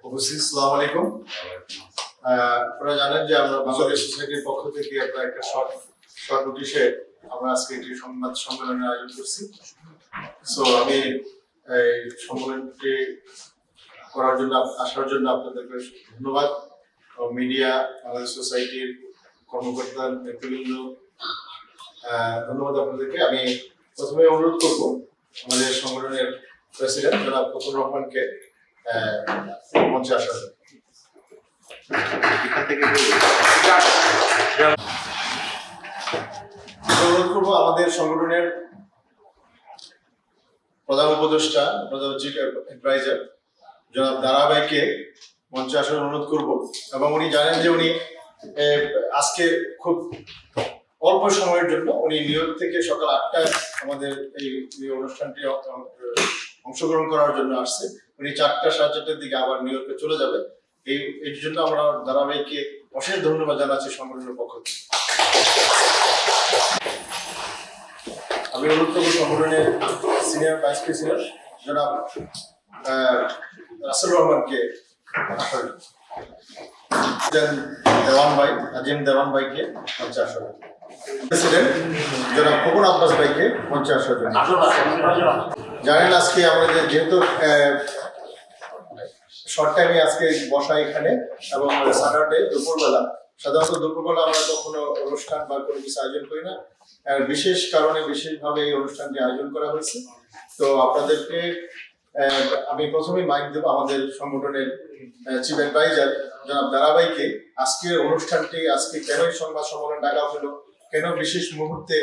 উপস্থিত আসসালামু আলাইকুম। আপনারা জানেন যে আমরা বাংলাদেশ সোসাইটির পক্ষ থেকে আমরা একটা শর্ট নোটিশে আমরা আজকে একটি সংবাদ সম্মেলনের আয়োজন করছি। সো আমি এই সম্মেলনটি করার জন্য আসার জন্য আপনাদেরকে ধন্যবাদ। মিডিয়া, বাংলাদেশ সোসাইটির কর্মকর্তা, নেতৃবৃন্দ, ধন্যবাদ আপনাদেরকে। আমি প্রথমে অনুরোধ করব আমাদের সংগঠনের প্রেসিডেন্ট জনাব ফখরুর রহমানকে মঞ্চে আসার জন্য। অনুরোধ করবো আমাদের সংগঠনের প্রধান উপদেষ্টা, প্রধান চিফ অ্যাডভাইজার জনাব দারাবাইকে মঞ্চে আসার অনুরোধ করব। এবং উনি জানেন যে উনি আজকে খুব অল্প সময়ের জন্য উনি নিউ ইয়র্ক থেকে সকাল 8টায় আমাদের এই অনুষ্ঠানটি অংশগ্রহণ করার জন্য আসছে। উনি 4টা সাড়ে 4টার দিকে আবার নিউ ইয়র্কে চলে যাবে। এর জন্য আমরা দারাবাইকে অশেষ ধন্যবাদ জানাচ্ছি সংগঠনের পক্ষ থেকে। আমি অনুরোধ করব সংগঠনের সিনিয়র ভাইস প্রেসিডেন্ট জনাব রাসেল রহমানকে আজিম দেওয়ান ভাইকে মঞ্চে আসার জন্য। প্রেসিডেন্ট জনাব খোকন আব্বাস ভাইকে মঞ্চে আসার জন্য। জানেন আজকে আমাদের যেহেতু শর্ট টাইমে আজকে বসা এখানে এবং স্যাটারডে দুপুরবেলা, সাধারণত দুপুরবেলা আমরা কখনো অনুষ্ঠান বা কোনো কিছু আয়োজন করি না, বিশেষ কারণে বিশেষভাবে এই অনুষ্ঠানটি আয়োজন করা হয়েছে। তো আপনাদেরকে আমি প্রথমেই মাইক দেব আমাদের সংগঠনের চিফ অ্যাডভাইজার জনাব দারাবাইকে। আজকের অনুষ্ঠানটি আজকে কেন সংবাদ সম্মেলন ডাকা হলো, কেন বিশেষ মুহূর্তে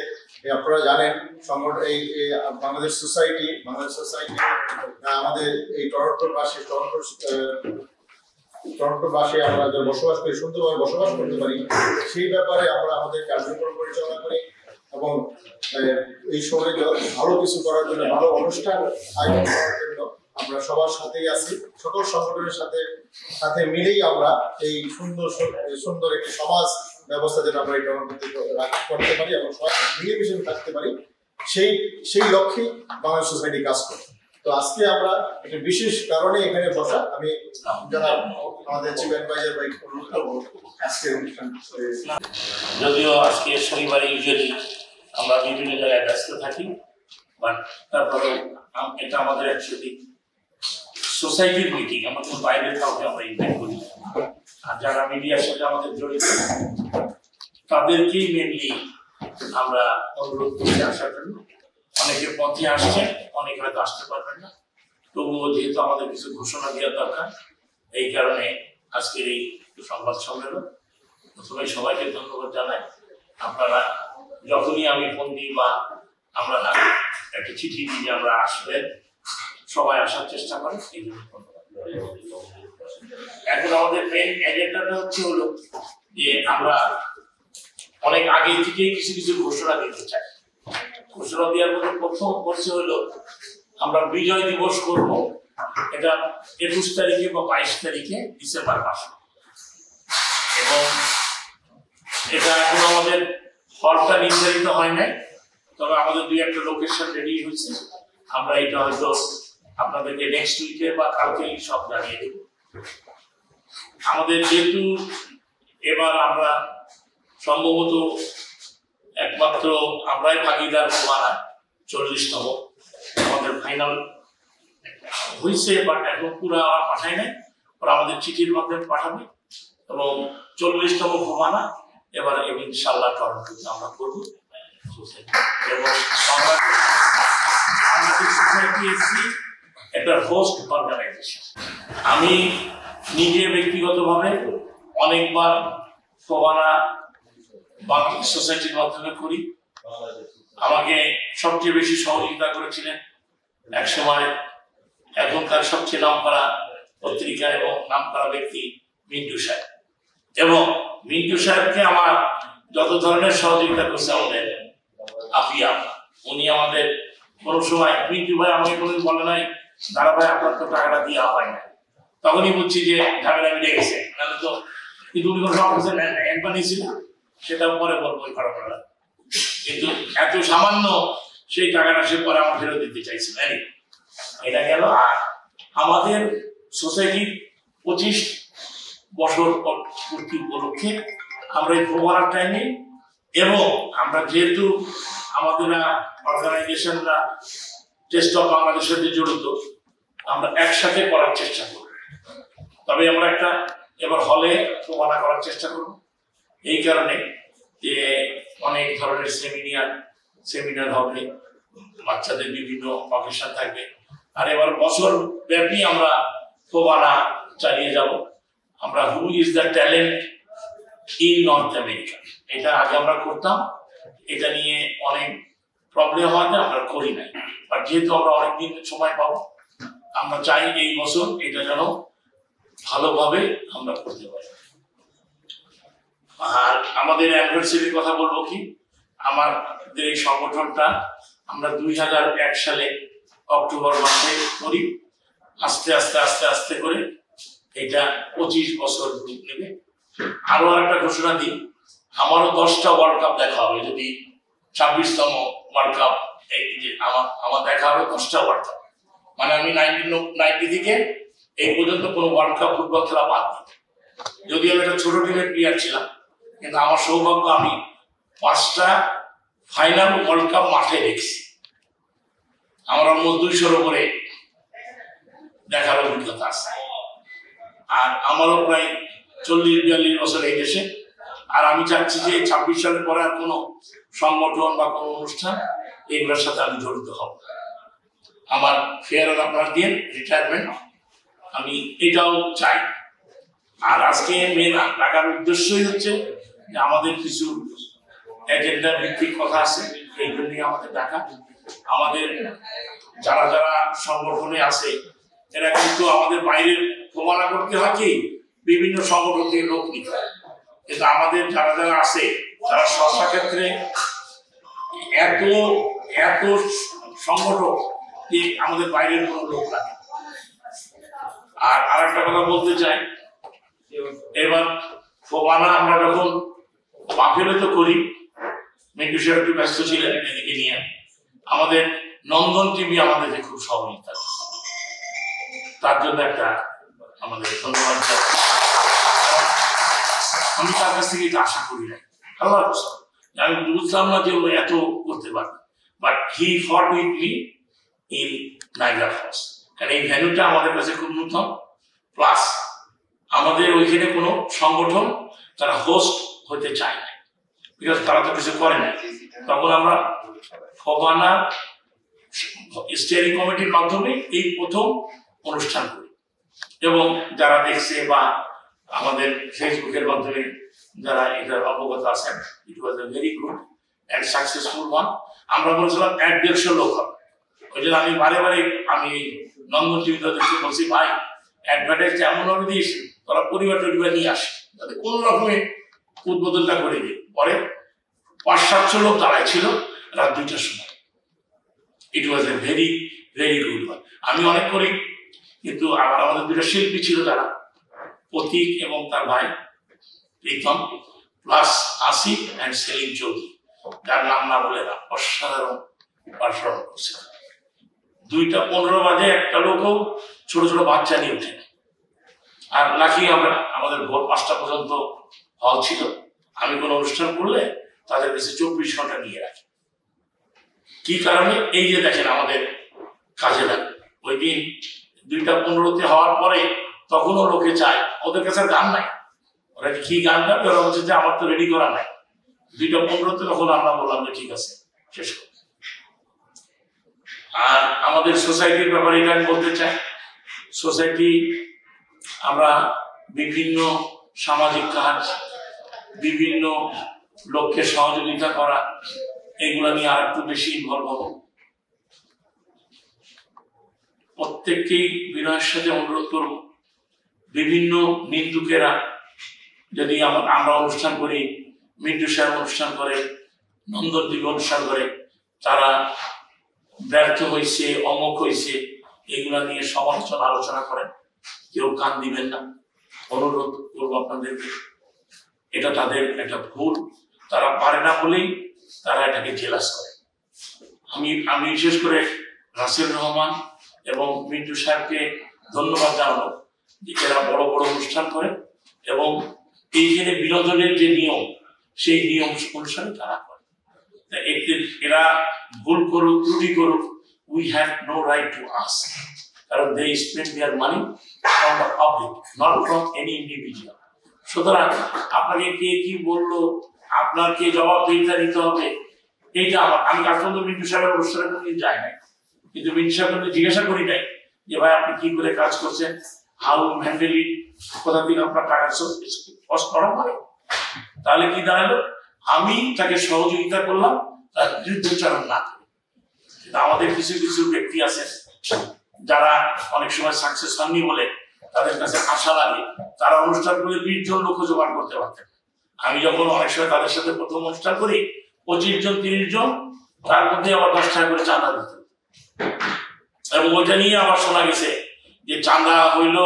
আপনারা জানেন এই বাংলাদেশ সোসাইটি আমাদের এই টরন্টোবাসী আমরা যে বসবাস করি, সুন্দরভাবে বসবাস করতে পারি, সেই ব্যাপারে আমরা আমাদের কার্যক্রম পরিচালনা করি এবং এই সময় ভালো কিছু করার জন্য, ভালো অনুষ্ঠান আয়োজন করার জন্য আমরা সবার সাথেই আছি। সকল সংগঠনের সাথে মিলেই আমরা এই সুন্দর একটি সমাজ ব্যবস্থা যেন আমরা এই টরন্টোতে করতে পারি এবং সবাই মিলেমিশে থাকতে পারি, সেই লক্ষ্যে বাংলাদেশ সোসাইটি কাজ করে। তো আজকে আমরা একটা বিশেষ কারণে এখানে বসা। আমি জানাব আমাদের চিফ অ্যাডভাইজার ভাই অনুরোধ করবো আজকের অনুষ্ঠান। যদিও আজকে শনিবারে ইউজুয়ালি আমরা বিভিন্ন জায়গায় ব্যস্ত থাকি, বাট তারপরে এটা আমাদের অ্যাকচুয়ালি সোসাইটির মিটিং, আমাদের বাইরের কাউকে আমরা ইনভাইট করি। আর যারা মিডিয়ার সাথে আমাদের জড়িত তাদেরকেই মেনলি আমরা অনুরোধ করতে আসার জন্য। অনেকে পথে আসছে, অনেকে হয়তো আসতে পারবেন না, তবুও যেহেতু আমাদের কিছু ঘোষণা দেওয়া দরকার, এই কারণে আজকের এই সংবাদ সম্মেলন। প্রথমে সবাইকে ধন্যবাদ জানাই। আপনারা যখনই আমি ফোন দিই বা আমরা একটা চিঠি দিই যে আমরা আসবেন, সবাই আসার চেষ্টা করেন, এই জন্য ধন্যবাদ। এখন আমাদের মেন এজেন্ডাটা হলো যে আমরা অনেক আগে থেকেই কিছু ঘোষণা দিতে চাই। ঘোষণা দেওয়ার মধ্যে প্রথম হচ্ছে আমরা বিজয় দিবস করব, এটা 21 তারিখে বা 22 তারিখে ডিসেম্বর মাসে, এবং এটা এখন আমাদের হলটা নির্ধারিত হয় নাই, তবে আমাদের 2-1টা লোকেশন রেডি হয়েছে। আমরা এটা হয়তো আপনাদেরকে নেক্সট উইকে বা কালকেই সব জানিয়ে দেব। আমাদের যেহেতু এবার আমরা সম্ভবত একমাত্র আমরাই ভাগিদার হওয়া 40তম, আমাদের ফাইনাল হয়েছে, বাট এখন পুরো পাঠায় নাই, ওরা আমাদের চিঠির মাধ্যমে পাঠাবে এবং 40তম ঘুমানা এবার ইনশাআল্লাহ টরন্টোতে আমরা করবো। এবং বাংলাদেশ সোসাইটি এসছি একটা হোস্ট অর্গানাইজেশন। আমি নিজে ব্যক্তিগতভাবে অনেকবার ফোবানা বাংলাদেশ সোসাইটির মাধ্যমে করি। আমাকে সবচেয়ে বেশি সহযোগিতা করেছিলেন একসময় এখনকার সবচেয়ে নামকরা পত্রিকা এবং নামকরা ব্যক্তি মিন্টু সাহেব, এবং মিন্টু সাহেবকে আমার যত ধরনের সহযোগিতা করছে আমাদের আফিয়া, উনি আমাদের কোনো সময় মিন্টু ভাই আমাকে কোনোদিন বলে নাই দাঁড়া ভাই আপনার তো টাকাটা দেওয়া হয় না, তখনই বুঝছি যে ঝামেলা মিটে গেছে, নাহলে তো কিন্তু উনি কোনো সময় নেন না, একবার নিয়েছিল সেটা পরে বলবো ঘটনাটা, কিন্তু এত সামান্য সেই টাকাটা সে পরে আমার ফেরত দিতে চাইছিল। এটা গেল। আর আমাদের সোসাইটির 25 বছর পূর্তি উপলক্ষে আমরা এই প্রোগ্রাম টাইমে এবং আমরা যেহেতু আমাদের অর্গানাইজেশনরা টেস্ট অফ বাংলাদেশের সাথে জড়িত, আমরা একসাথে করার চেষ্টা করব। তবে আমরা একটা এবার হলে প্রোগ্রাম করার চেষ্টা করব, এই কারণে যে অনেক ধরনের সেমিনার হবে, বাচ্চাদের বিভিন্ন অকেশন থাকবে। আর এবার বছর ব্যাপী আমরা প্রোগ্রাম চালিয়ে যাব। আমরা হু is the talent in north America, এটা আগে আমরা করতাম, এটা নিয়ে অনেক প্রবলেম হওয়াতে আমরা করি নাই। আর যেহেতু আমরা অনেকদিন সময় পাবো, আমরা চাই এই বছর এটা যেন ভালোভাবে আমরা করতে পারি। আর আমাদের অ্যানিভার্সারির কথা বলবো কি, আমাদের এই সংগঠনটা আমরা 2001 সালে অক্টোবর মাসে করি। আস্তে আস্তে আস্তে আস্তে করে এটা 25 বছর রূপ নেবে। আরো একটা ঘোষণা দিই, আমারও 10টা ওয়ার্ল্ড কাপ দেখা হবে। যদি 26তম ওয়ার্ল্ড কাপ আমার দেখা হবে 10টা ওয়ার্ল্ড কাপ, মানে আমি 1990 থেকে এই পর্যন্ত কোনো ওয়ার্ল্ড কাপ ফুটবল খেলা বাদ দিই। যদিও আমি একটা ছোট টিমের প্লেয়ার ছিলাম, কিন্তু আমার সৌভাগ্য আমি 5টা ফাইনাল ওয়ার্ল্ড কাপ মাঠে দেখছি। আমার অলমোস্ট 200-এর উপরে দেখার অভিজ্ঞতা আছে। আর আমারও প্রায় 40-42 বছর এই দেশে। আর আমি চাচ্ছি যে 26 সালের পরে আর কোনো সংগঠন বা কোনো অনুষ্ঠান এগুলোর সাথে আমি জড়িত হব। আমার ফেয়ার আপনারা দিয়ে রিটায়ারমেন্ট আমি এটাও চাই। আর আজকে মেন ডাকার উদ্দেশ্যই হচ্ছে যে আমাদের কিছু এজেন্ডা ভিত্তিক কথা আছে, এই জন্যই আমাদের ডাকা। আমাদের যারা যারা সংগঠনে আছে এরা কিন্তু আমাদের বাইরের প্রমাণ করতে হয় কি বিভিন্ন সংগঠন থেকে লোক নিতে হয়, কিন্তু আমাদের যারা যারা আছে তারা সংস্থা ক্ষেত্রে এত এত সংগঠন যে আমাদের বাইরের কোনো লোক লাগে। আর আরেকটা কথা বলতে চাই, এবার ফোবানা আমরা যখন বাফেলে তো করি, মিন্টু সাহেব একটু ব্যস্ত ছিলেন এদিকে নিয়ে, আমাদের নন্দন টিভি আমাদেরকে খুব সহযোগিতা, তার জন্য একটা আমাদের ধন্যবাদ। আমি তার কাছ থেকে এটা আশা করি না, আল্লাহর কসম আমি বুঝলাম না যে ও এত করতে পারবে, but he fought with me in Niagara Falls. কারণ এই ভ্যালুটা আমাদের কাছে খুব নতুন, প্লাস আমাদের ওইখানে কোনো সংগঠন তারা হোস্ট হতে চায় না, বিকজ তারা তো কিছু করে না। তখন আমরা ফোবানা স্টিয়ারিং কমিটির মাধ্যমে এই প্রথম অনুষ্ঠান করি, এবং যারা দেখছে বা আমাদের ফেসবুকের মাধ্যমে যারা এটার অবগত আছেন, it was a very good and successful one. আমরা বলছিলাম 150 লোক হবে, ওই জন্য আমি বারে বারে আমি নন্দন টিভিতে বলছি, ভাই অ্যাডভার্টাইজ এমন ভাবে দিস তোরা পরিবার নিয়ে আসে যাতে কোনো রকমের উদ্বোধনটা করে দিই। পরে 500-700 লোক দাঁড়ায় ছিল রাত 2টার সময়। It was a very very good one. আমি অনেক করি, কিন্তু আবার আমাদের 2টা শিল্পী ছিল যারা প্রতীক এবং তার ভাই প্রীতম, প্লাস আসিফ অ্যান্ড সেলিম চৌধুরী, যার নাম না বলে না, অসাধারণ পারফর্ম করছে। 2:15 বাজে একটা লোকও ছোট ছোট বাচ্চা নিয়ে উঠে। আর লাকি আমরা আমাদের ভোর 5টা পর্যন্ত হল ছিল। আমি কোনো অনুষ্ঠান করলে তাদের কাছে 24 ঘন্টা নিয়ে রাখি। কি কারণে? এই যে দেখেন আমাদের কাজে লাগে। ওই দিন 2:15 হওয়ার পরে তখনও লোকে চায়, ওদের কাছে গান নাই, ওরা কি গান গাবে, ওরা বলছে যে আমার তো রেডি করা নাই। 2:15 তখন আমরা বললাম যে ঠিক আছে শেষ করি। আর আমাদের সোসাইটির ব্যাপারে এটা আমি বলতে চাই, সোসাইটি আমরা বিভিন্ন সামাজিক কাজ, বিভিন্ন লোককে সহযোগিতা করা, এগুলা নিয়ে আর একটু বেশি ইনভলভ হব। প্রত্যেককেই বিনয়ের সাথে অনুরোধ করব, বিভিন্ন নিন্দুকেরা যদি আমরা অনুষ্ঠান করি, মিন্টু সাহেব অনুষ্ঠান করে, নন্দন টিভি অনুষ্ঠান করে, তারা ব্যর্থ হয়েছে, অমুক হয়েছে, এগুলা নিয়ে সমালোচনা আলোচনা করেন, কেউ কান দিবেন না। অনুরোধ করবো আপনাদেরকে, এটা তাদের একটা ভুল, তারা পারে না বলেই তারা এটাকে জেলাস করে। আমি বিশেষ করে রাসেল রহমান এবং মিন্টু সাহেবকে ধন্যবাদ জানাবো, যে এরা বড় বড় অনুষ্ঠান করে এবং এইখানে বিনোদনের যে নিয়ম সেই নিয়ম অনুসারে তারা করে। এরা ভুল করুক ত্রুটি করুক, we have no right to ask, কারণ they spend their money from the public, not from any individual. সুতরাং আপনাকে কে কি বললো, আপনার কে জবাবদিহিতা নিতে হবে, এইটা আমি আসলে মিন্টু সাহেবের অনুষ্ঠানে কোনোদিন যাই নাই, কিন্তু মিন্টু সাহেবকে জিজ্ঞাসা করি নাই যে ভাই আপনি কি করে কাজ করছেন, হাউ হ্যান্ডেল ইট, কোথা থেকে আপনার টাকা কষ্ট করা হয়। তাহলে কি দাঁড়ালো, আমি তাকে সহযোগিতা করলাম তার বিরুদ্ধাচরণ না করে। কিন্তু আমাদের কিছু কিছু ব্যক্তি আছে যারা অনেক সময় সাকসেস হননি বলে তাদের কাছে আশা লাগে, তারা অনুষ্ঠান করে 20 জন লোক জোগাড় করতে পারতেন। আমি যখন অনেক সময় তাদের সাথে প্রথম অনুষ্ঠান করি 25 জন 30 জন, তার মধ্যে আবার 10 টাকা করে চাঁদা দিত, এবং ওইটা নিয়ে আবার শোনা গেছে যে চাঁদা হইলো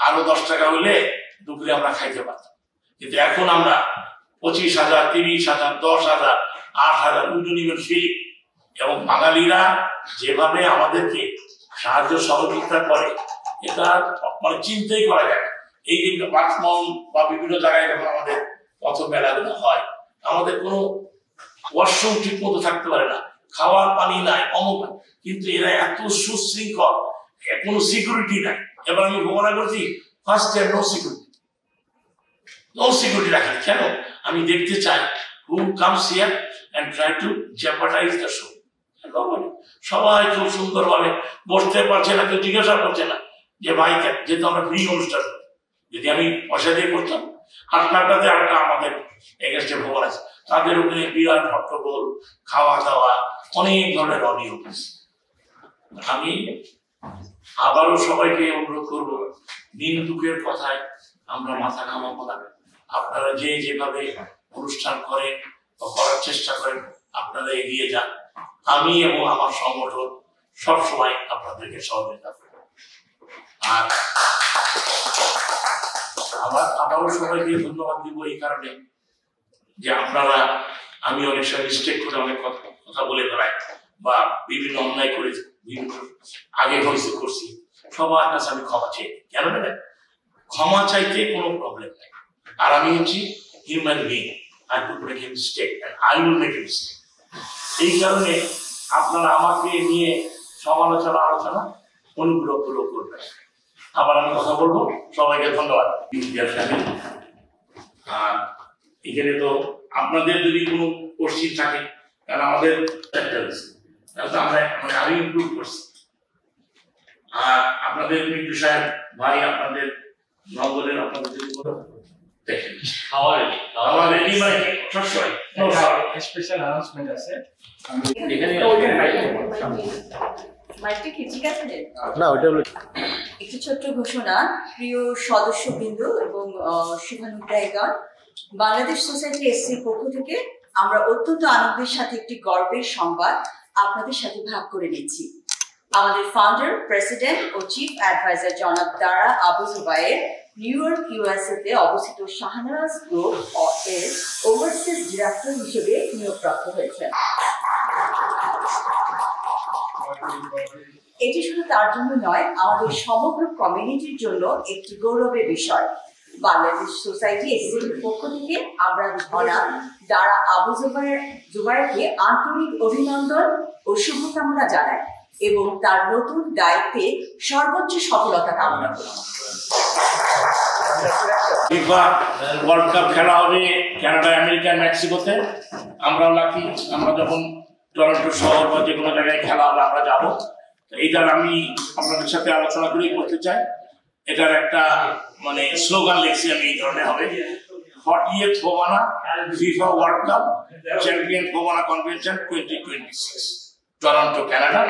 আরো 10 টাকা হইলে দুপুরে আমরা খাইতে পারতাম। কিন্তু এখন আমরা 25,000, 30,000, 10,000, 8,000 উইডনিবেন ফিল, এবং বাঙালিরা যেভাবে আমাদেরকে সাহায্য সহযোগিতা করে এটা মানে চিন্তাই করা যায়। এই যে বাথমন বা বিভিন্ন জায়গায় যখন আমাদের পথ মেলাগুলো হয়, আমাদের কোনো ওয়াশরুম ঠিক মতো থাকতে পারে না, খাওয়ার পানি নাই, অমুক, কিন্তু এরা এত সুশৃঙ্খল, কোনো সিকিউরিটি নাই। এবার আমি ঘোষণা করছি ফার্স্ট টাইম নো সিকিউরিটি রাখি কেন, আমি দেখতে চাই who comes here and try to jeopardize the show. সবাই খুব সুন্দরভাবে বসতে পারছে না, কেউ জিজ্ঞাসা করছে না যে ভাই যেহেতু আমরা ফ্রি অনুষ্ঠান, যদি আমি পয়সা দিয়ে করতাম, আটটাতে আরেকটা আমাদের এগেস্টে ভবন আছে, তাদের ওখানে বিরাট হট্টগোল, খাওয়া দাওয়া, অনেক ধরনের অনিয়ম। আমি আবারও সবাইকে অনুরোধ করবো, দিন দুঃখের কথায় আমরা মাথা ঘামাবো না। আপনারা যেভাবে অনুষ্ঠান করেন বা করার চেষ্টা করেন, আপনারা এগিয়ে যান। আমি এবং আমার সংগঠন সবসময় আপনাদেরকে সহযোগিতা করব। আর আবারও সবাইকে ধন্যবাদ দিব এই কারণে যে আপনারা, আমি অনেক সময় মিস্টেক করে অনেক কথা বলে বেড়াই বা বিভিন্ন অন্যায় করে বিভিন্ন আগে হয়েছে করছি, সবার কাছে আমি ক্ষমা চাই। কেন জানেন, ক্ষমা চাইতে কোনো প্রবলেম নেই। আর আমি হচ্ছি human being, I could make a mistake and I will make a mistake. এই কারণে আপনারা আমাকে নিয়ে সমালোচনা আলোচনা অনুগ্রহ করবেন। আবার আমি কথা বলবো, সবাইকে ধন্যবাদ। আর এখানে তো আপনাদের যদি কোনো কোশ্চিন থাকে, কারণ আমাদের আমি ইমপ্রুভ করছি। আর আপনাদের মিন্টু সাহেব ভাই, আপনাদের নগরের আপনাদের স্পেশাল অ্যানাউন্সমেন্ট আছে। একটি ছোট্ট ঘোষণা। প্রিয় সদস্যবৃন্দ এবং শুভানুধ্যায়ীগণ, বাংলাদেশ সোসাইটি এসসির পক্ষ থেকে আমরা অত্যন্ত আনন্দের সাথে একটি গর্বের সংবাদ আপনাদের সাথে ভাগ করে নিচ্ছি। আমাদের ফাউন্ডার, প্রেসিডেন্ট ও চিফ অ্যাডভাইজার জনাব Dara Abu Jubayer New York USA তে অবস্থিত শাহনাজ গ্রুপ এর ওভারসিজ ডিরেক্টর হিসেবে নিয়োগপ্রাপ্ত হয়েছেন। এটি শুধু তার জন্য নয়, আমাদের সমগ্র কমিউনিটির জন্য একটি গৌরবের বিষয়। বাংলাদেশ সোসাইটি এসসির পক্ষ থেকে আমরা জনাব দারা আবু জুবায়েরকে আন্তরিক অভিনন্দন ও শুভকামনা জানাই এবং তার নতুন দায়িত্বে সর্বোচ্চ সফলতা কামনা করি। ফিফা ওয়ার্ল্ড কাপ খেলা হবে কানাডা, আমেরিকা, মেক্সিকোতে। আমরাও লাকি, আমরা যখন টরন্টো শহর বা যে কোনো জায়গায় খেলা হবে আমরা যাবো। এইটার আমি আপনাদের সাথে আলোচনা করেই করতে চাই। এটার একটা মানে স্লোগান লিখছি আমি, এই ধরনের হবে 40th Havana FIFA World Cup Champion Havana Convention 2026 Toronto, Canada,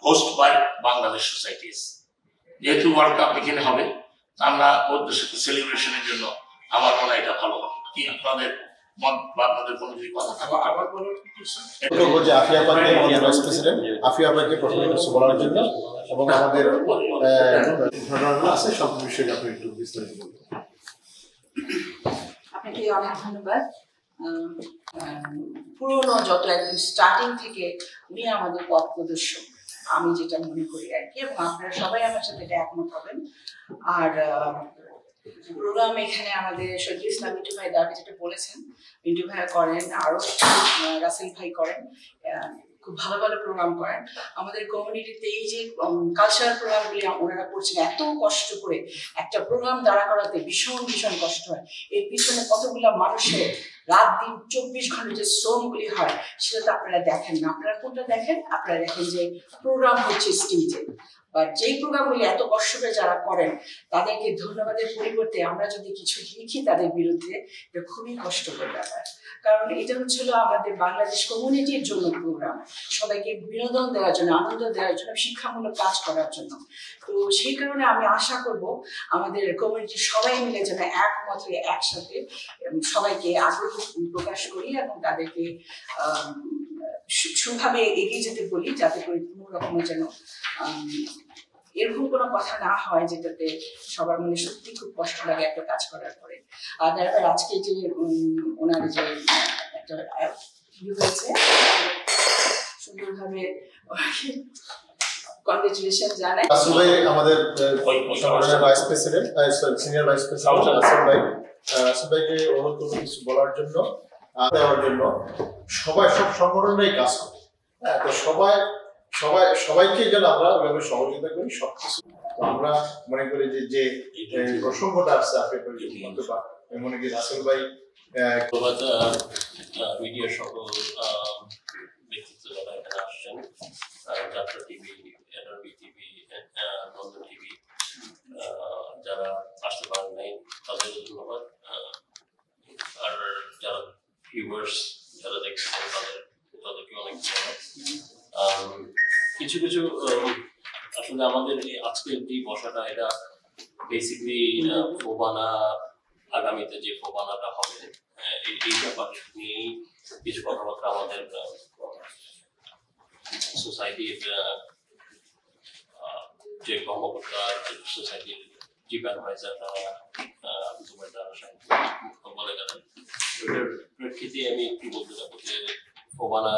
host by Bangladesh societies. যেহেতু ওয়ার্ল্ড কাপ এখানে হবে, আমরা ওদের সাথে সেলিব্রেশনের জন্য আমার মনে হয় এটা ভালো হবে। কি আপনাদের মত বা আপনাদের কোনো যদি কথা থাকে আবার বলুন। যে আফিয়া পান্ডে আমাদের ভাইস প্রেসিডেন্ট, আফিয়া পান্ডে প্রথমে কিছু বলার জন্য এবং আমাদের ধারণা আছে সব বিষয়ে আপনি একটু বিস্তারিত বলুন। আপনাকে অনেক ধন্যবাদ। পুরোনো যত একদম স্টার্টিং থেকে উনি আমাদের পথ প্রদর্শক। আমি যেটা মনে করি আর কি, এবং আপনারা সবাই আমার সাথে এটা একমত হবেন। আর প্রোগ্রাম এখানে আমাদের শহীদুল ইসলাম মিন্টু ভাই দাবি যেটা বলেছেন, মিন্টু ভাই করেন, আরো রাসেল ভাই করেন, খুব ভালো ভালো প্রোগ্রাম করেন। আমাদের কমিউনিটিতে এই যে কালচারাল প্রোগ্রামগুলি ওনারা করছেন, এত কষ্ট করে একটা প্রোগ্রাম দাঁড়া করাতে ভীষণ ভীষণ কষ্ট হয়। এর পিছনে কতগুলা মানুষের রাত দিন 24 ঘন্টা যে শ্রমগুলি হয় সেটা তো আপনারা দেখেন না। আপনারা কোনটা দেখেন? আপনারা দেখেন যে প্রোগ্রাম হচ্ছে স্টেজে, বা যেই প্রোগ্রামগুলি এত কষ্ট করে যারা করেন তাদেরকে ধন্যবাদের পরিবর্তে আমরা যদি কিছু লিখি তাদের বিরুদ্ধে, এটা খুবই কষ্টকর ব্যাপার। কারণ এটা হচ্ছিল আমাদের বাংলাদেশ কমিউনিটির জন্য প্রোগ্রাম, সবাইকে বিনোদন দেওয়ার জন্য, আনন্দ দেওয়ার জন্য, শিক্ষামূলক কাজ করার জন্য। তো সেই কারণে আমি আশা করব আমাদের কমিউনিটির সবাই মিলে যেন একমত হয়ে একসাথে সবাইকে আগ্রহ প্রকাশ করি এবং তাদেরকে সুভাবে এগিয়ে যেতে বলি, যাতে করে কোনো রকমের যেন এরকম কোনো কথা না হয় যেটাতে সবার মনে সত্যি খুব কষ্ট লাগে একটা কাজ করার পরে। আর তারপর আজকে যে ওনার যে একটা হয়েছে সুন্দরভাবে কংগ্রেচুলেশন জানাই। রাসেল ভাই আমাদের সংগঠনের vice president, senior vice president Rasel ভাই, রাসেল ভাইকে অনুরোধ করবো কিছু বলার জন্য, দেওয়ার জন্য। সবাই সব সংগঠনেই কাজ করে, তো সবাইকে যেন আমরা ওইভাবে সহযোগিতা করি সবকিছু। তো আমরা মনে করি যে প্রসঙ্গটা আসছে আপনি বলতে পারেন, আমি মনে করি রাসেল ভাই মিডিয়ার সকল ব্যক্তিত্ব যারা এখানে আসছেন, যাত্রা টিভি, এনআরবি টিভি, নন্দন টিভি, যারা আসতে পারেন নাই তাদের ধন্যবাদ। আর যারা ভিউয়ার্স যারা দেখছেন তাদেরকে অনেক ধন্যবাদ। কিছু কিছু আসলে আমাদের আজকের যে বসাটা এটা বেসিক্যালি ফোবানা, আগামীতে যে ফোবানাটা হবে এই ব্যাপার নিয়েই কিছু কথাবার্তা আমাদের সোসাইটির যে কর্মকর্তা, সোসাইটির চিফ অ্যাডভাইজার বলে গেলেন। ওইটার প্রেক্ষিতে আমি একটু বলতে চাবো যে ফোবানা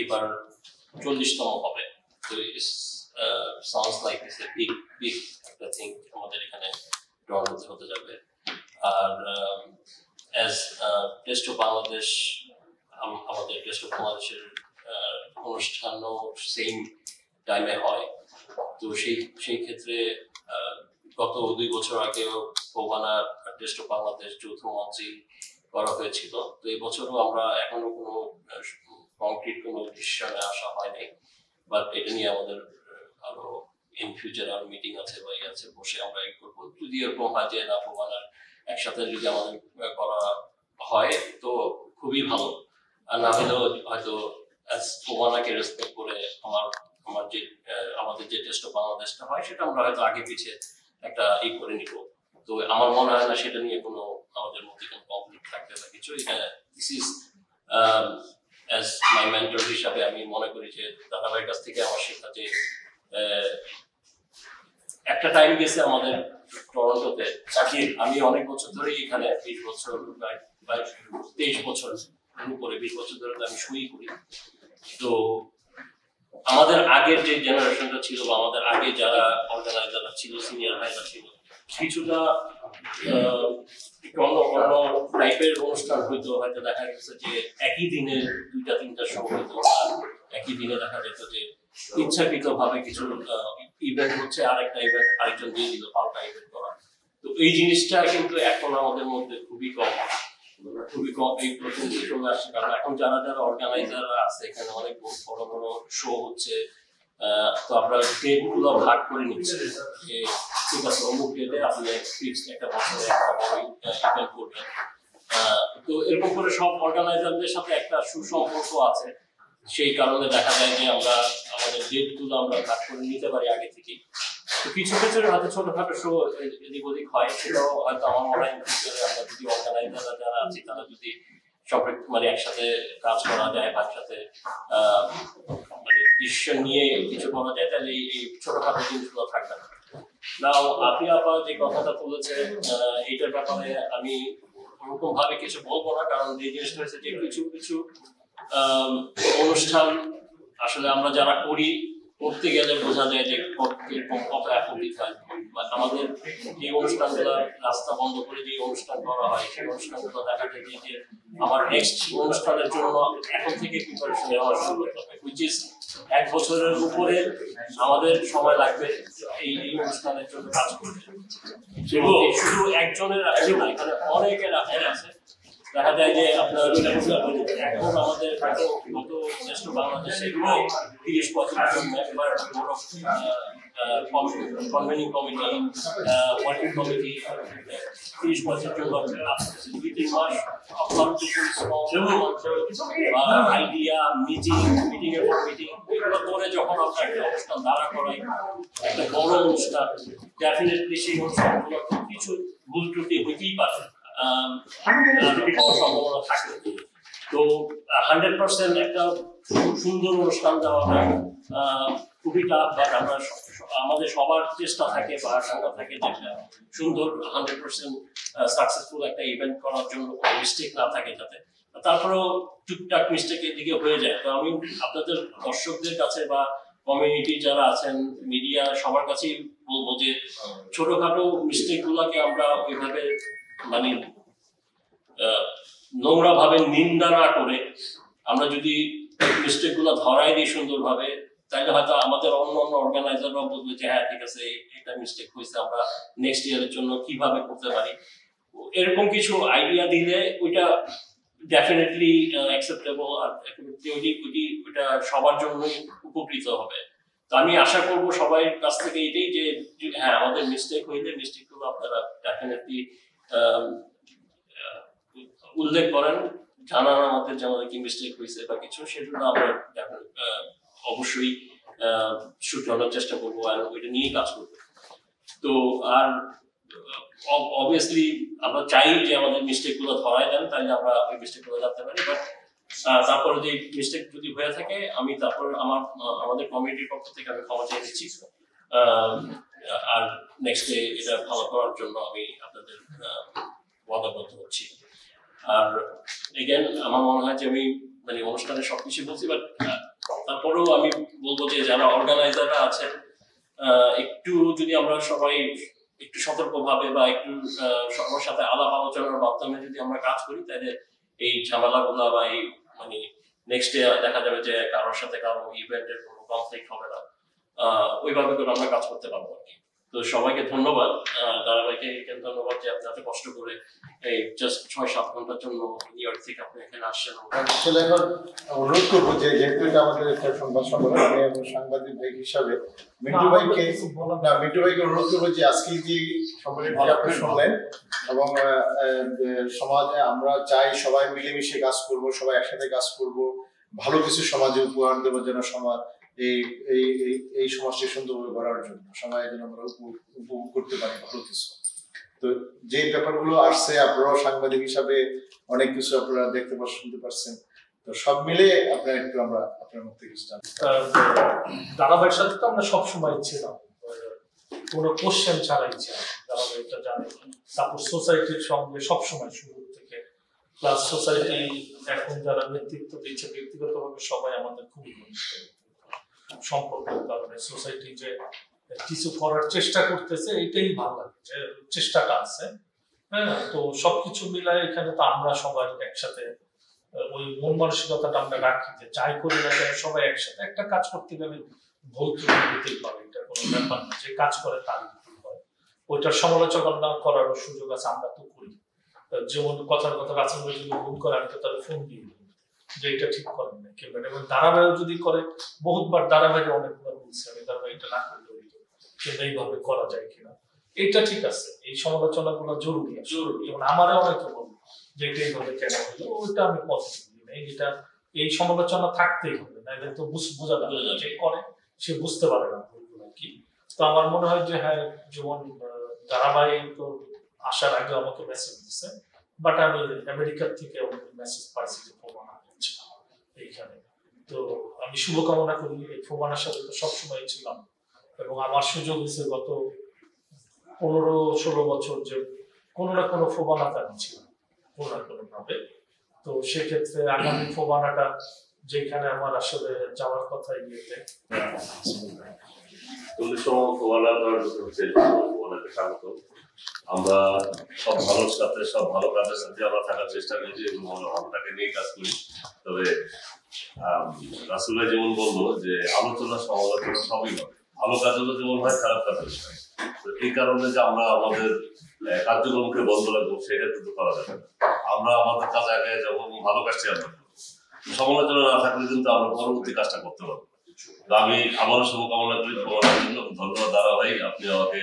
এবার 40তম হবে। তো sounds like it's a big একটা থিং আমাদের এখানে টরন্টোতে হতে যাবে। আর অ্যাজ টেস্ট অফ বাংলাদেশ, আমাদের টেস্ট অফ বাংলাদেশের অনুষ্ঠানও সেম টাইমে হয়। তো সেই ক্ষেত্রে গত 2 বছর আগেও ফোবানা টেস্ট অফ বাংলাদেশ যৌথ মঞ্চে করা হয়েছিল। তো এই বছরও আমরা এখনো কোনো কংক্রিট কোনো ডিসিশনে আসা হয়নি, বাট এটা নিয়ে আমাদের আরো ইন ফিউচার আরো মিটিং আছে বা আছে, বসে আমরা এই করবো। যদি এরকম হয় যে না ফোবানার একসাথে যদি আমাদের করা হয় তো খুবই ভালো, আর না হলেও হয়তো ফোবানাকে রেসপেক্ট করে আমাদের যে টেস্ট অফ বাংলাদেশটা হয় সেটা আমরা হয়তো আগে পিছিয়ে একটা করে নিব। তো আমার মনে হয় না সেটা নিয়ে কোনো আমাদের মধ্যে কোনো কনফ্লিক্ট থাকবে বা কিছু। This is as my mentor হিসাবে আমি মনে করি যে দাদাভাইয়ের কাছ থেকে আমার শেখা যে একটা টাইম গেছে আমাদের টরন্টোতে, আমি অনেক বছর ধরে এখানে 20 বছর 23 বছর উপরে 20 বছর ধরে আমি শুই করি। তো আমাদের আগের যে জেনারেশনটা ছিল বা আমাদের আগে যারা অর্গানাইজাররা ছিল, সিনিয়র ভাইরা ছিল, কিছুটা অন্য টাইপের অনুষ্ঠান হয়তো দেখা গেছে যে একই দিনে 2-3টা শো হইতো, একই দিনে দেখা যেত যে ইচ্ছাকৃত ভাবে কিছু ইভেন্ট হচ্ছে, আরেকটা ইভেন্ট আরেকজন দিয়ে দিল, পাল্টা ইভেন্ট করা। তো এই জিনিসটা কিন্তু এখন আমাদের মধ্যে খুবই কম এই প্রথম চলে আসছে। কারণ এখন যারা অর্গানাইজাররা আছে এখানে অনেক বড় বড় শো হচ্ছে, তো আমরা ডেট গুলো ভাগ করে নিচ্ছি যে ঠিক আছে অমুক ডেটে আপনি ফিক্সড একটা বছরে একটা বড় ইভেন্ট করবেন। তো এরকম করে সব অর্গানাইজারদের সাথে একটা সুসম্পর্ক আছে, সেই কারণে দেখা যায় যে আমরা আমাদের ডেট গুলো আমরা ভাগ করে নিতে পারি আগে থেকেই। তো কিছু কিছু হয়তো ছোটখাটো শো এদিক ওদিক হয়, সেটাও হয়তো আমার মনে হয় আমরা যদি অর্গানাইজাররা যারা আছি তারা যদি সব মানে একসাথে কাজ করা যায় বা একসাথে মানে ডিসিশন নিয়ে কিছু করা যায়, তাহলে এই ছোটখাটো জিনিসগুলো থাকবে না। নাও আপনি আবার যে কথাটা বলেছেন এইটার ব্যাপারে আমি ওরকম ভাবে কিছু বলবো না, কারণ এই জিনিসটা হচ্ছে যে কিছু কিছু অনুষ্ঠান আসলে আমরা যারা করি, করতে গেলে বোঝা যায় যে কত এফোর্ট দিতে হয়। আমাদের যে অনুষ্ঠানগুলো রাস্তা বন্ধ করে যে অনুষ্ঠান করা হয়, সেই অনুষ্ঠানগুলো দেখা যায় যে আমার নেক্সট অনুষ্ঠানের জন্য এখন থেকে প্রিপারেশন নেওয়া শুরু করতে হবে, হুইচ ইজ 1 বছরের উপরে আমাদের সময় লাগবে এই অনুষ্ঠানের জন্য কাজ করতে। শুধু একজনের আছে না, এখানে অনেকের আছে। দেখা যায় যে আপনার এখন আমাদের গত শ্রেষ্ঠ বাংলাদেশে 30-35 member convening committee, working committee 30-35 জন আছে। 2-3 মাস আইডিয়া মিটিং এর পর মিটিং, এগুলো করে যখন আমরা একটা অনুষ্ঠান দাঁড়া করাই, একটা বড় অনুষ্ঠান, ডেফিনেটলি সেই অনুষ্ঠানগুলো কিছু ভুল ত্রুটি হইতেই পারে, সম্ভাবনা থাকে। তো 100% একটা সুন্দর অনুষ্ঠান দেওয়াটা খুবই টাফ, বাট আমরা আমাদের সবার চেষ্টা থাকে বা আশঙ্কা থাকে যে একটা সুন্দর 100% সাকসেসফুল একটা ইভেন্ট করার জন্য কোনো মিস্টেক না থাকে যাতে। তারপরেও টুকটাক মিস্টেকের দিকে হয়ে যায়। তো আমি আপনাদের দর্শকদের কাছে বা কমিউনিটি যারা আছেন, মিডিয়া, সবার কাছেই বলবো যে ছোটখাটো মিস্টেক গুলাকে আমরা ওইভাবে মানে নোংরা ভাবে নিন্দা না করে আমরা যদি মিস্টেক গুলো ধরাই দিই সুন্দরভাবে, তাহলে হয়তো আমাদের অন্য অর্গানাইজাররাও বলবে যে হ্যাঁ ঠিক আছে, এটা মিস্টেক হয়েছে, আমরা নেক্সট ইয়ারের জন্য কিভাবে করতে পারি। এরকম কিছু আইডিয়া দিলে ওইটা ডেফিনেটলি অ্যাকসেপ্টেবল, আর ওইটা সবার জন্যই উপকৃত হবে। তো আমি আশা করব সবাই কাছ থেকে এটাই যে হ্যাঁ, আমাদের মিস্টেক হইলে মিস্টেকগুলো আপনারা ডেফিনেটলি উল্লেখ করেন, জানান আমাদের যে আমাদের কি মিস্টেক হয়েছে বা কিছু, সেগুলো আমরা অবশ্যই শুধরানোর চেষ্টা করবো আর ওইটা নিয়েই কাজ করবো। তো আর অবভিয়াসলি আমরা চাই যে আমাদের মিস্টেক গুলো ধরায় দেন, তাহলে আমরা ওই মিস্টেক গুলো জানতে পারি। বাট তারপরে যে মিস্টেক যদি হয়ে থাকে, আমি তারপর আমাদের কমিউনিটির পক্ষ থেকে আমি ক্ষমা চেয়ে দিচ্ছি, আর নেক্সট ডে এটা ভালো করার জন্য আমি আপনাদের ওয়াদাবদ্ধ হচ্ছি। আর এগেন আমার মনে হয় যে আমি মানে অনুষ্ঠানে সবকিছু বলছি, বাট তারপরেও আমি বলবো যে যারা অর্গানাইজাররা আছেন, একটু যদি আমরা সবাই একটু সতর্কভাবে বা একটু সবার সাথে আলাপ আলোচনার মাধ্যমে যদি আমরা কাজ করি, তাহলে এই ঝামেলাগুলো বা এই মানে নেক্সট ডে দেখা যাবে যে কারোর সাথে কারো ইভেন্টের কোনো কনফ্লিক্ট হবে না, ওইভাবে করে আমরা কাজ করতে পারবো আর কি। তো সবাইকে ধন্যবাদ, ধারাবাহিকে ধন্যবাদ যে আপনি এত কষ্ট করে এই জাস্ট 6-7 ঘন্টার জন্য নিউ ইয়র্ক থেকে আপনি এখানে আসছেন। আসলে এখন অনুরোধ করবো যে যেহেতু এটা আমাদের একটা সংবাদ সম্মেলন, আমি এখন সাংবাদিক ভাই হিসাবে মিন্টু ভাইকে অনুরোধ করবো যে আজকে যে সম্মেলনটি আপনি শুনলেন, এবং সমাজে আমরা চাই সবাই মিলেমিশে কাজ করব, সবাই একসাথে কাজ করব, ভালো কিছু সমাজে উপহার দেবো, যেন সমাজ এই সমাজকে সুন্দরভাবে গড়ার জন্য সবাই যেন আমরা উপভোগ করতে পারি ভালো কিছু। তো যে ব্যাপারগুলো আসছে, আপনারাও সাংবাদিক হিসাবে অনেক কিছু আপনারা দেখতে শুনতে পারছেন, তো সব মিলে আপনার একটু আমরা আপনার মধ্যে কিছু জানতে। দাদাভাইয়ের সাথে তো আমরা সবসময় ছিলাম, কোনো কোশ্চেন ছাড়াই ছিলাম, দাদাভাইটা জানে। তারপর সোসাইটির সঙ্গে সবসময় শুরু থেকে, প্লাস সোসাইটি এখন যারা নেতৃত্ব দিচ্ছে ব্যক্তিগতভাবে সবাই আমাদের খুবই ঘনিষ্ঠ সম্পর্কের কারণে সোসাইটি যে কিছু করার চেষ্টা করতেছে, এটাই ভালো লাগে যে চেষ্টাটা আছে। হ্যাঁ, তো সবকিছু মিলায় এখানে তো আমরা সবাই একসাথে ওই মন মানসিকতাটা আমরা রাখি যে যাই করি না কেন সবাই একসাথে একটা কাজ করতে গেলে ভুল ত্রুটি হতেই পারে, এটা কোনো ব্যাপার না, যে কাজ করে তার ভুল হয়, ওইটার সমালোচনা করারও সুযোগ আছে, আমরা তো করি। যেমন কথার কথা রাসেল ভাই যদি ভুল করে আমি তো তাহলে ফোন দিয়ে দিই যে এটা ঠিক করেন না কেউ, এবং ধারাবাহিক যদি করে, বহুতবার ধারাবাহিক অনেকবার বলছে আমি ধারাবাহিক এটা না করলে এইভাবে করা যায় কিনা, এটা ঠিক আছে। এই সমালোচনা গুলো জরুরি, এবং আমারও অনেকে বলবো যে এটা এইভাবে কেন হলো, ওইটা আমি পজিটিভ নেই, এটা এই সমালোচনা থাকতেই হবে, না এটা তো বোঝা যাবে না, যে করে সে বুঝতে পারে না ভুলগুলো কি। তো আমার মনে হয় যে হ্যাঁ, যেমন ধারাবাহিক তো আসার আগে আমাকে মেসেজ দিচ্ছে, বাট আমি আমেরিকার থেকে মেসেজ পাইছি যে প্রমাণ হচ্ছে এইখানে। তো আমি শুভকামনা করি, এই প্রমাণের সাথে তো সবসময় ছিলাম, এবং আমার সুযোগ হয়েছে গত 15-16 বছর যে কোনো না কোনো প্রমাণতা ছিল কোনো না কোনো ভাবে। তো সেক্ষেত্রে আগামী ফোবানাটা যেখানে আমার আসলে যাওয়ার কথা ইয়েতে আমরা সব ভালোর সাথে সব ভালো কাজের সাথে আমরা থাকার চেষ্টা করছি এবং ভালোটাকে নিয়ে কাজ করি। তবে রাসেল ভাই যেমন বললো যে আলোচনা সমালোচনা সবই হবে, ভালো কাজগুলো যেমন হয় খারাপ কাজের হয়। তো এই কারণে যে আমরা আমাদের কার্যক্রমকে বন্ধ রাখবো সেটা কিন্তু করা যাবে না। আমরা আমাদের কাজ আগে যাবো এবং ভালো কাজটি আমরা করবো। সমালোচনা না থাকলে কিন্তু আমরা পরবর্তী কাজটা করতে পারবো। আমি আমারও শুভকামনা করি তোমার জন্য। ধন্যবাদ দাদা ভাই, আপনি আমাকে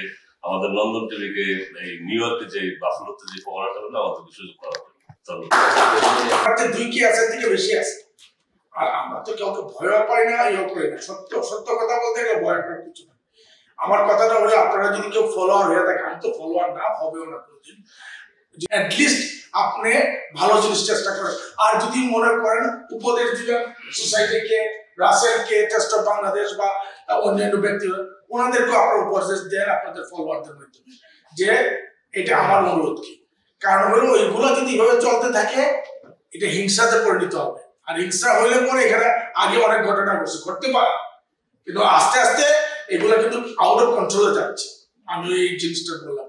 আমাদের নন্দন টিভিকে এই নিউ ইয়র্কে যে বাফেলোতে যে প্রোগ্রামটা হলো আমাদেরকে সুযোগ করার জন্য ধন্যবাদ। দুই কি আছে থেকে বেশি আছে, আর আমরা তো কাউকে ভয় পাই না, ইয়ে করি না। সত্য কথা বলতে গেলে ভয় করার কিছু না। আমার কথাটা হলো আপনারা যদি কেউ ফলোয়ার হয়ে থাকে, আমি তো ফলোয়ার না, হবেও না কোনোদিন, অ্যাটলিস্ট আপনি ভালো জিনিস চেষ্টা করেন। আর যদি মনে করেন উপদেশ দিবেন সোসাইটিকে, রাসেলকে, টেস্ট অফ বাংলাদেশ বা অন্যান্য ব্যক্তি, ওনাদেরকেও আপনার উপদেশ দেন আপনাদের ফলোয়ারদের মাধ্যমে যে এটা আমার অনুরোধ কি। কারণ হলো ওইগুলো যদি এইভাবে চলতে থাকে এটা হিংসাতে পরিণত হবে। আর হিংসা হইলে পরে এখানে আগে অনেক ঘটনা ঘটতে পারে, কিন্তু আস্তে আস্তে এগুলো কিন্তু আউট অফ কন্ট্রোলে যাচ্ছে। আমি এই জিনিসটা বললাম।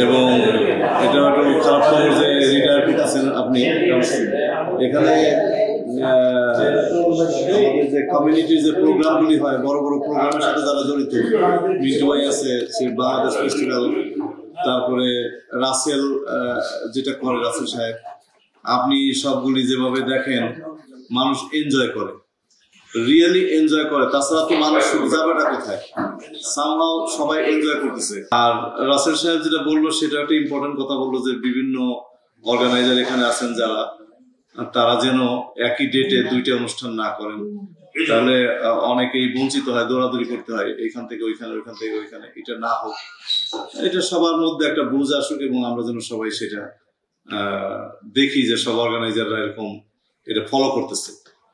এবং এটা একটু খারাপ খবর যে রিটায়ার করতেছেন আপনি। এখানে আমাদের যে কমিউনিটির যে প্রোগ্রামগুলি হয়, বড় বড় প্রোগ্রামের সাথে যারা জড়িত, মিন্টু ভাই আছে, সে বাংলাদেশ ফেস্টিভ্যাল, তারপরে রাসেল যেটা করে রাসেল সাহেব, আপনি সবগুলি যেভাবে দেখেন মানুষ এনজয় করে, রিয়েলি এনজয় করে। তাছাড়া তো মানুষ যাবেটা কোথায়, সামহাও সবাই এনজয় করতেছে। আর রাসেল সাহেব যেটা বললো সেটা একটা ইম্পর্টেন্ট কথা বললো যে বিভিন্ন অর্গানাইজার এখানে আছেন যারা, তারা যেন একই ডেটে দুইটা অনুষ্ঠান না করেন, তাহলে অনেকেই বঞ্চিত হয়, দৌড়াদৌড়ি করতে হয় এখান থেকে ওইখানে, ওইখান থেকে ওইখানে। এটা না হোক, এটা সবার মধ্যে একটা বুঝ আসুক এবং আমরা যেন সবাই সেটা দেখি যে সব অর্গানাইজাররা এরকম এটা ফলো করতেছে।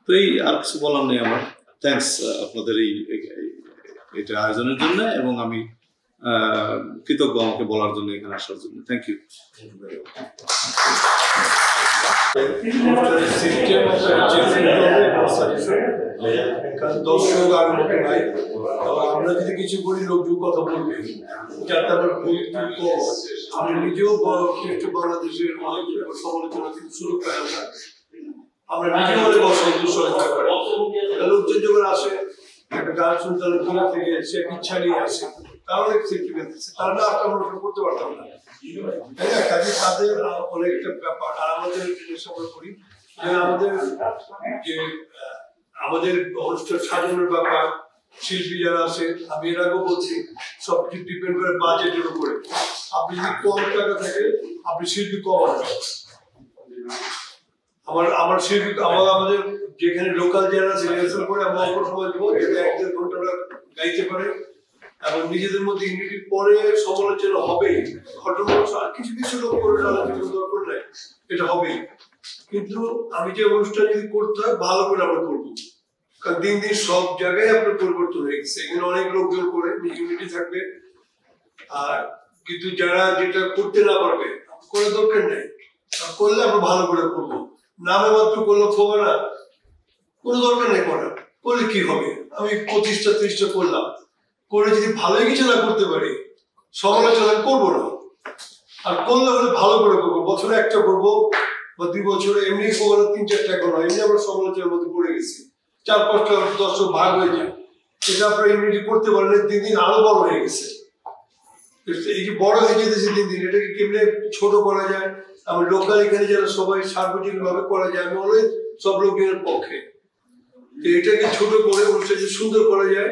তো এই আর কিছু বলার নেই আমার। থ্যাঙ্কস আপনাদের এটা আয়োজনের জন্য, এবং আমি কৃতজ্ঞ আমাকে বলার জন্য, এখানে আসার জন্য। Thank you. দর্শক আর মতো নাই, আমরা যদি কিছু করি লোকজন কথা বলবে, যাতে আমার আমি নিজেও বাংলাদেশের সমালোচনা কিন্তু শুরু করে আমরা নিজেও অনেক অসন্তুষ্ট লোকজন যখন আসে একটা গান শুনতে থেকে সে ইচ্ছা নিয়ে আসে, তার অনেক সেফটি পেতেছে, তারা না আসতে আমরা করতে পারতাম না, তাই না? কাজে তাদের অনেকটা ব্যাপার। আর আমাদের আমরা করি যে আমাদের অনুষ্ঠান সাজানোর ব্যাপার, শিল্পী যারা আছে, আমি এর আগেও বলছি, সবকিছু ডিপেন্ড করে বাজেটের উপরে। আপনি যদি কম টাকা থাকে আপনি শিল্পী কম আসবে। আমার শিল্পী আমাদের যেখানে লোকাল যারা আছে রিহার্সাল করে আমরা অল্প সময় দেবো, যাতে 1-1.5 ঘন্টা গাইতে পারে এবং নিজেদের মধ্যে ইউনিটি পরে সমালোচনা হবে। ঘটনা কিছু কিছু লোক করে দরকার নাই, এটা হবেই। কিন্তু আমি যে অনুষ্ঠান যদি করতে হয় ভালো করে আমরা করবো, কারণ দিন দিন সব জায়গায় আপনার পরিবর্তন হয়ে গেছে। এখানে অনেক লোকজন করে ইউনিটি থাকবে, আর কিন্তু যারা যেটা করতে না পারবে করে দরকার নেই, করলে আমরা ভালো করে করবো। নামে মাত্র করলে হবে না, কোনো দরকার নেই করার। করলে কি হবে? আমি 25-30টা করলাম, করে যদি ভালোই কিছু না করতে পারি সমালোচনা করবো না। আর করলে হলে ভালো করে করবো, বছরে একটা করবো বা 2 বছরে, এমনি করবো 3-4টা করবো। এমনি আমরা সমালোচনার মধ্যে পড়ে গেছি, 4-5টা দর্শক ভাগ হয়ে যায়। এটা আপনারা ইউনিটি করতে পারলে দিন দিন আরো বড় হয়ে গেছে। এই যে বড় হয়ে যেতেছে দিন দিন, এটাকে কেমনে ছোট করা যায়, আমি লোকাল এখানে যারা সবাই সার্বজনীন ভাবে করা যায়, আমি অলওয়েজ সব লোকের পক্ষে। এটাকে ছোট করে অনুষ্ঠানকে সুন্দর করা যায়,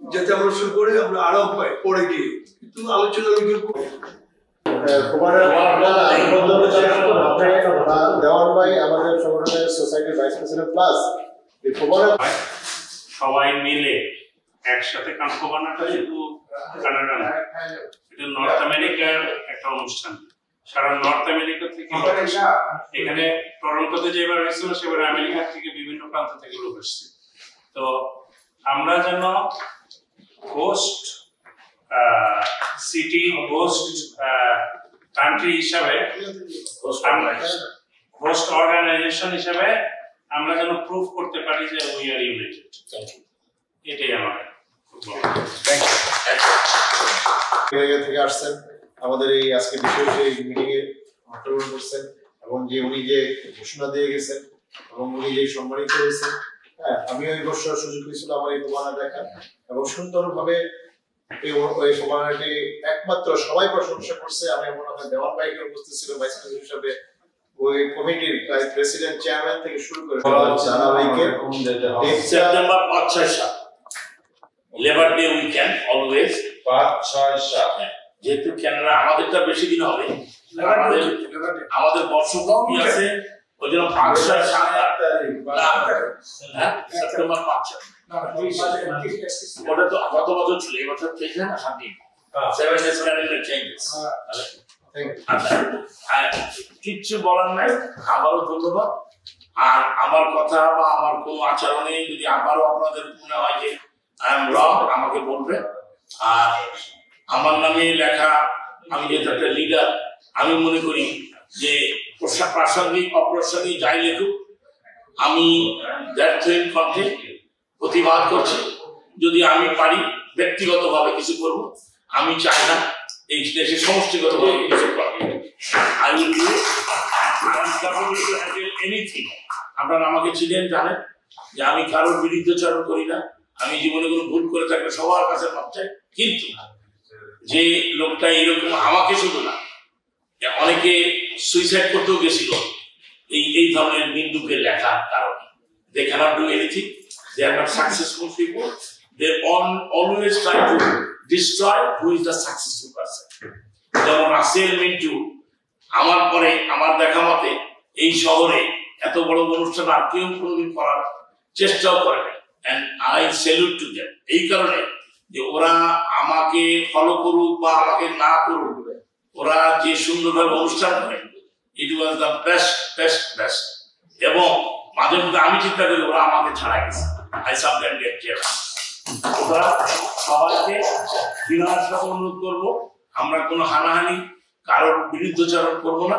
যাতে আমরা শুরু করে আমরা আরাম পাই পরে গিয়ে। কিন্তু আলোচনা দেওয়ান ভাই আমাদের সংগঠনের সোসাইটির ভাইস প্রেসিডেন্ট প্লাস সবাই মিলে একসাথে, কারণ ফোবানাটা শুধু কানাডা না, এটা নর্থ আমেরিকার একটা অনুষ্ঠান। সারা নর্থ আমেরিকা থেকে এখানে টরন্টোতে যেবার হয়েছিল সেবার আমেরিকা থেকে বিভিন্ন প্রান্ত থেকে লোক আসছে। তো আমরা যেন হোস্ট সিটি, হোস্ট কান্ট্রি হিসাবে হোস্ট অর্গানাইজেশন হিসেবে আমরা যেন প্রুভ করতে পারি যে উই আর ইউনাইটেড। এটাই আমার থেকে আসছেন আমাদের এই আজকে বিশেষ এই মিটিং এ অংশগ্রহণ করছেন এবং যে উনি যে ঘোষণা দিয়ে গেছেন এবং উনি যে সম্মানিত হয়েছেন, হ্যাঁ আমিও এই বছর সুযোগ পেয়েছিল আমার এই প্রমাণ দেখা এবং সুন্দরভাবে এই প্রমাণটি একমাত্র সবাই প্রশংসা করছে। আমি মনে হয় দেওয়ান ভাইকে উপস্থিত ছিল ভাইস প্রেসিডেন্ট হিসেবে, ওই কমিটির প্রেসিডেন্ট চেয়ারম্যান থেকে শুরু করে ধারাবাহিকের September 5-6 labour day weekend always 5-6 যেহেতু ক্যানাডা আমাদেরটা বেশি দিন হবে, আমাদের বর্ষপূর্তি আছে ওই জন্য 5-6 সেপ্টেম্বর 5 ওটা তো গত বছর ছিল, এবছর চেঞ্জ হয় না 7 দিন 7 days ক্যালেন্ডার চেঞ্জেস। কিচ্ছু বলার নাই, আবারও ধন্যবাদ। আর আমার কথা বা আমার কোনো আচরণে যদি আবারও আপনাদের মনে হয় যে আই এম রং আমাকে বলবেন। আর আমার নামে লেখা, আমি যেহেতু একটা লিডার, আমি মনে করি যে প্রাসঙ্গিক অপ্রাসঙ্গিক যাই লেখুক আমি দ্যাটথিন কণ্ঠে প্রতিবাদ করছি। যদি আমি পারি ব্যক্তিগতভাবে কিছু করব, আমি চাই না এই দেশে সমষ্টিগতভাবে কিছু করব। I will do anything. আপনারা আমাকে চিনেন, জানেন যে আমি কারোর বিরুদ্ধাচরণ করি না, আমি জীবনে কোনো ভুল করে থাকলে সবার কাছে মাপ চাই। কিন্তু যে লোকটা এরকম আমাকে শুধু না, অনেকে সুইসাইড করতেও গেছিল এই ধরনের নিন্দুকের লেখার কারণে। They can't do anything, they are not successful people, they always try to destroy who is the successful person. যেমন রাসেল মিন্টু আমার পরে আমার দেখা মতে এই শহরে এত বড় অনুষ্ঠান আর কেউ কোনোদিন করার চেষ্টাও করে না। And I salute to them। এই কারণে যে ওরা আমাকে ফলো করুক বা আমাকে না করুক, ওরা যে সুন্দরভাবে অনুষ্ঠান করে, ইট ওয়াজ দ্য বেস্ট। এবং মাঝে মধ্যে আমি চিন্তা করি ওরা আমাকে ছাড়া গেছে। I sometimes get jealous. ওরা সবাইকে বিনয়ের সাথে অনুরোধ করবো, আমরা কোনো হানাহানি কারোর বিরুদ্ধাচরণ করবো না।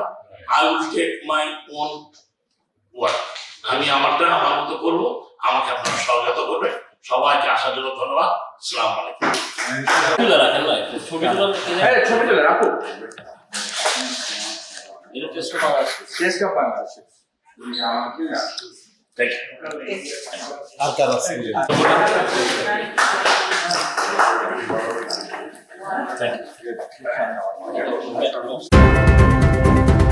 I will take my own work. আমি আমারটা আমার মতো করবো, আমাকে আপনারা স্বাগত করবেন। সবাইকে আসার জন্য ধন্যবাদ। আসসালামু আলাইকুম। ছবি তুলে রাখো। আর কার আছে? Thank you.